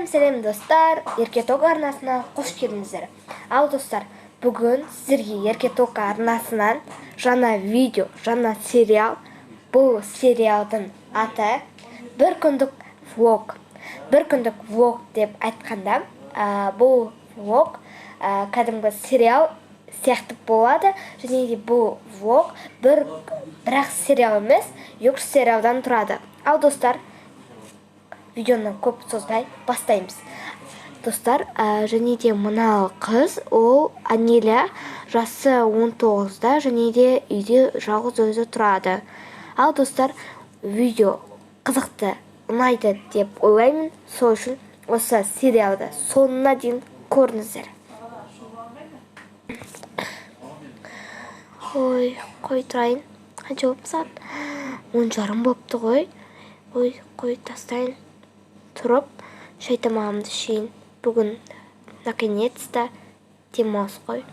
Сәлем достар, Еркеток арнасына қош келдіңіздер. Ал достар, бүгін сіздерге Еркеток арнасынан жаңа видео, жаңа сериал. Бұл сериалдың аты бір күндік влог. Бір күндік влог деп айтқанда, бұл влог кәдімгі сериал сияқты болады. Және де бұл влог бірақ сериал емес, екі сериалдан тұрады. Ал достар, видеоны көп созбай бастаймыз. Достар, және де мына қыз, ол Анеля, жасы 19-да, және де үйде жалғыз өзі тұрады. Ал достар, видео қызықты, ұнайды деп ойлаймын. Сол үшін осы сериалды соңына дейін көріңіздер. Ой, қой тұрайын. Қанша болып сағат? 10:30 болыпты ғой. Ой, қой тастайын. Тұрып, шай тамағымды ішейін. Бүгін наконец-то демалыс қой.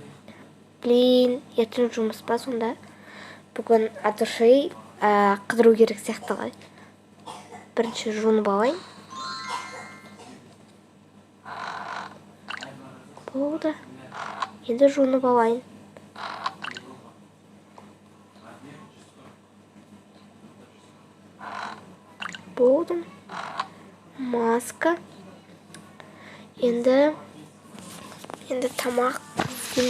Блин, ертең жұмыс па сонда? Бүгін атышай қыдыру керек сияқты ғой. Бірінші жуынып алайын. Болды. Енді жуынып алайын. Болдым. Маска. Енді тамақ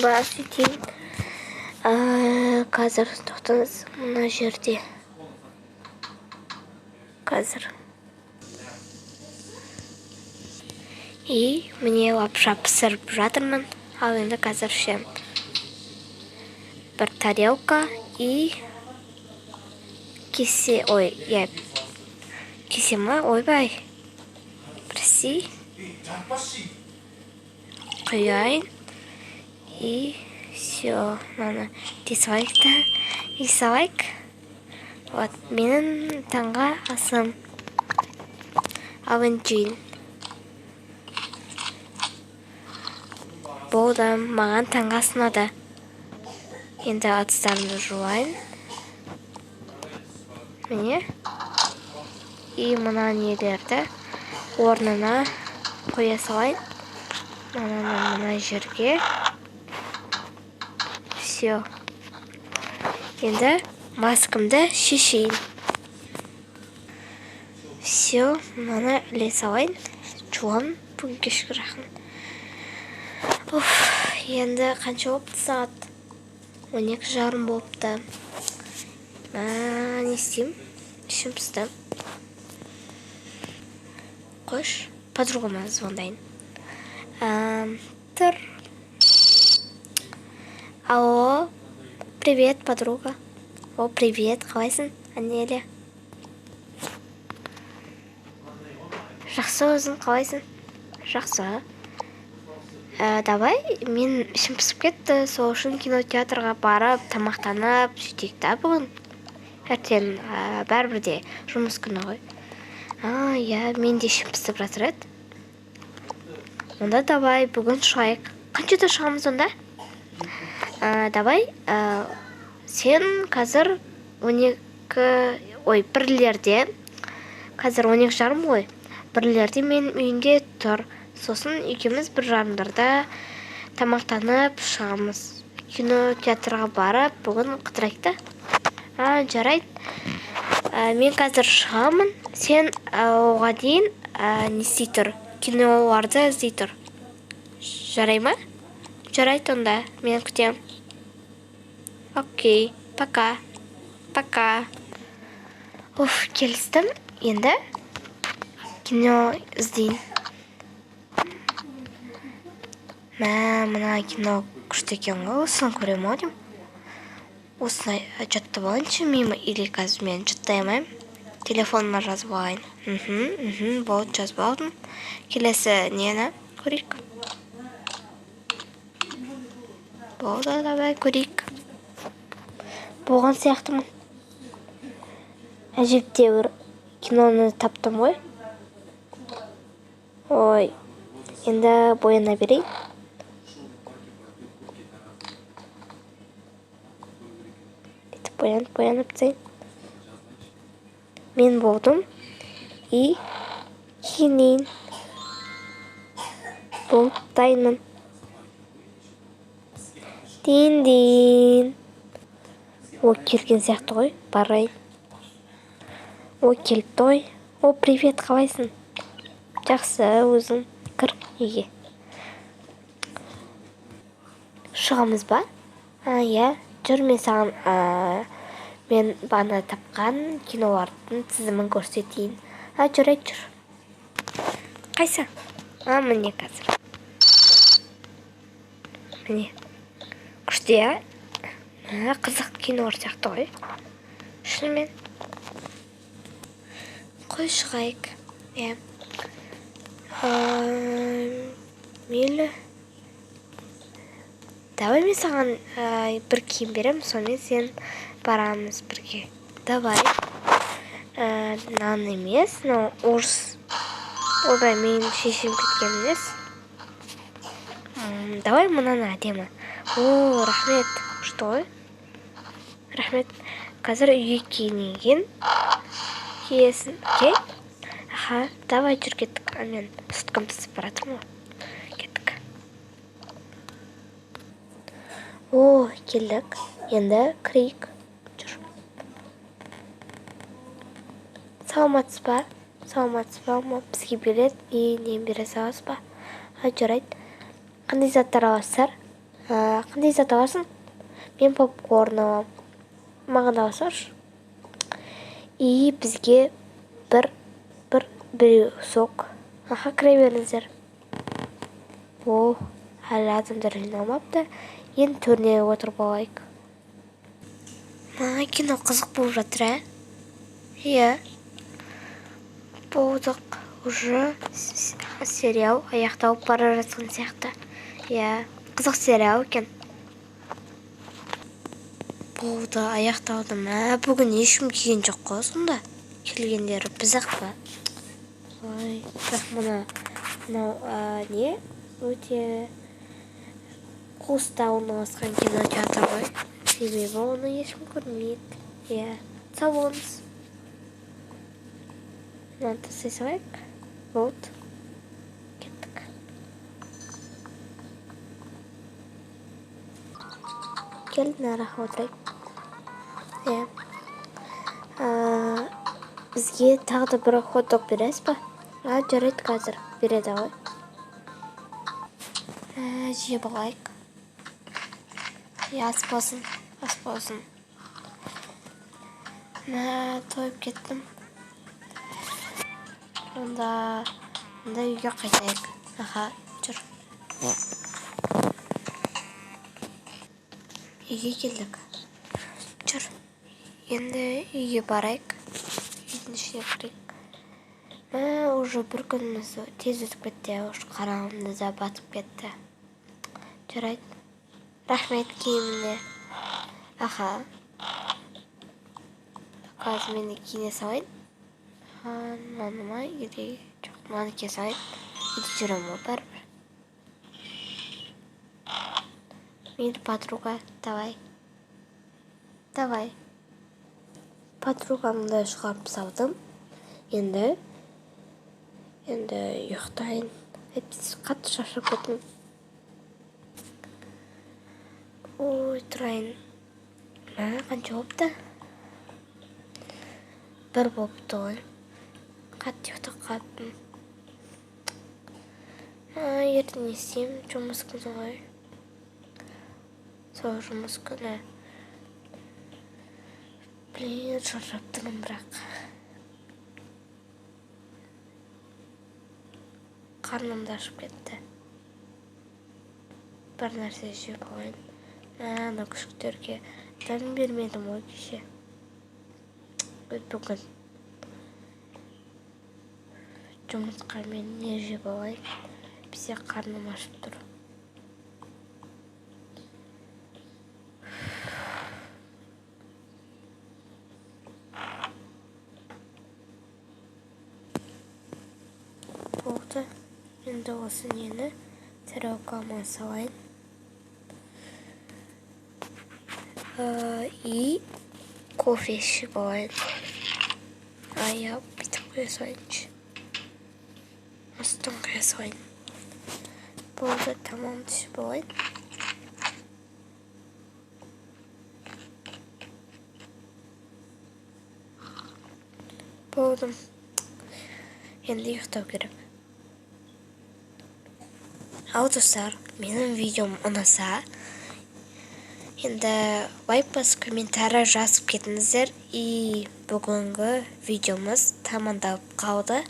бас етейін. Қазір тоқтаңыз мына жерде. Қазір. Міне лапша пісіріп жатырмын. Ал енді қазір ше. Бір тарелка кесе, кесе ма? Ойбай. Проси. Құяйын. Все, мана салайық. Вот, менің таңға асым. Алынжин. Болды, маған таңға асынады. Енді атыстарымды жуайын. Міне. Мына нелерді орнына қоя салайын. Мына жерге. Все. Енді маскамды шешейін. Все, мына іле салайын. Жуам, бүгін кешкі жақын. Енді қанша болыпты сағат? 12:30 болыпты. Не істеймін? Ішім пісті. Қош, подругама звондайын. Тұр. Алло, привет, подруга. О, привет, қалайсың, Анеля? Жақсы, өзің қалайсың? Жақсы. Давай, мен ішім пісіп кетті, сол үшін кинотеатрға барып, тамақтанып, сөйтейік та бүгін. Ертең бәрібірде жұмыс күні ғой. Мен де ішім пісіп жатыр еді. Онда давай, бүгін шығайық. Қаншада шығамыз онда? Давай, сен қазір 1-лерде, қазір 12:30 ғой. 1-лерде мен үйінде тұр. Сосын екеуміз 1:30-да тамақтанып шығамыз. Кинотеатрға барып, бүгін қыдырайық та. Жарайды. Мен қазір шығамын. Сен оға дейін не істей тұр? Киноларды іздей тұр. Жарай ма? Жарайды онда. Мен күтем. Окей. Пока. Пока. Келістім. Енді кино іздейін. Мына кино күшті екен ғой. Осыны көрем ау деймін. Осыны жаттап алайыншы мимо, или қазір мен жаттай алмаймын. Телефоныма жазып алайын. Болды, жазып алдым. Келесі нені көрейік. Болды, давай көрейік. Болған сияқтымын. Әжептәуір киноны таптым ғой. Ой, енді бояна берейін. Боянып тайын. Мен болдым. Киінейін. Болды, дайынмын. Дин. О, келген сияқты ғой, барайын. О, келіпті ғой. О, привет, қалайсың? Жақсы, өзің кір неге? Шығамыз ба? Иә, жүр, мен саған мен бана тапқан кинолардың тізімін көрсетейін. Жүр. Қайсы? Міне қазір. Міне. Күшті, иә? Қызық кинолар сияқты ғой. Шынымен. Қой шығайық. Иә. Мейлі. Давай мен саған бір киім берем, сонымен сен барамыз бірге. Давай. Нан емес, но орыс. Ода мен шешем кеткен емес. Давай мұнаны әдемі. О, рахмет. Что? Рахмет. Қазір үйге киінген. Киесін. Окей? Давай жүр кеттік. Мен сүткім түсіп баратырмын. Кеттік. О, келдік. Енді кірейік. Жүр. Саламатсыз ба? Бізге билет нен бере саласыз ба? Жарайды. Қандай заттар аласыздар? Қандай зат аласың? Мен попкорн алам. Маған аласыңдаршы. И бізге біреу сок. Кіре беріңіздер. О, әлі адамдар жиналмапты. Енді төріне отырып алайық. Кино қызық болып жатыр, Иә. Болдық. Уже сериал аяқталып бара жатқан сияқты. Иә, қызық сериал екен. Болды, аяқталды ма? Бүгін ешкім келген жоқ қой сонда. Келгендері біз-ақ па? Ой, бірақ мынау не? Өте қуыста орналасқан кинотеатр ғой. Себебі оны ешкім көрмейді. Иә, сау болыңыз. Мынаны тастай салайық. Болды. Кеттік. Келді, нараға отырайық. Иә. Бізге тағы да бір хот-дог бересіз ба? Жарайды, қазір береді ғой. Жеп алайық. Ас болсын. Тойып кеттім. Онда үйге қайтайық. Жүр. Үйге келдік. Жүр. Енді үйге барайық. Үйдің ішіне кірейік. Уже бір күніміз тез өтіп кетті. Қараңғымда да батып кетті. Жарайды. Рахмет киіміне. Қазір мені киіне салайын. Мынаны ма? Жоқ, мынаны кие салайын. Жүрем ғой бәрібір. Мейлі, подруга, давай. Подругамды шығарып салдым. Енді ұйықтайын. Әйтпесе қатты шаршап кеттім. Ой, тұрайын. Қанша болыпты? Бір болыпты ғой. Қатты ұйықтап қаттым. Ертең не істеймін? Жұмыс күні ғой. Сол жұмыс күні. Блин, шаршап тұрмын бірақ. Қарным да ашып кетті. Бір нәрсе жеп алайын. Ана күшіктерге дәм бермедім ғой кеше. Бүгін жұмысқа мен не жеп алайын? Бізде қарным ашып тұр. Болды. Енді осы нені тарелкама салайын. И кофе ішіп алайын. Я бүйтіп қоя салайыншы. Астын қоя салайын. болды, тамам түсіп алайын. Болдым. Енді ұйықтау керек. Ал достар, менің видеом ұнаса, енді лайк басып комментарий жазып кетіңіздер. И бүгінгі видеомыз тамамдалып қалды.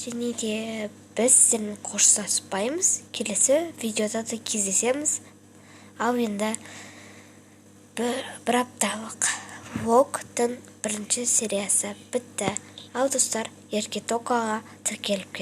Және де біз сіздермен қоштаспаймыз. Келесі видеода да кездесеміз. Ал енді бір апталық влогтың бірінші сериясы бітті. Ал достар, Еркетоқаға тіркеліп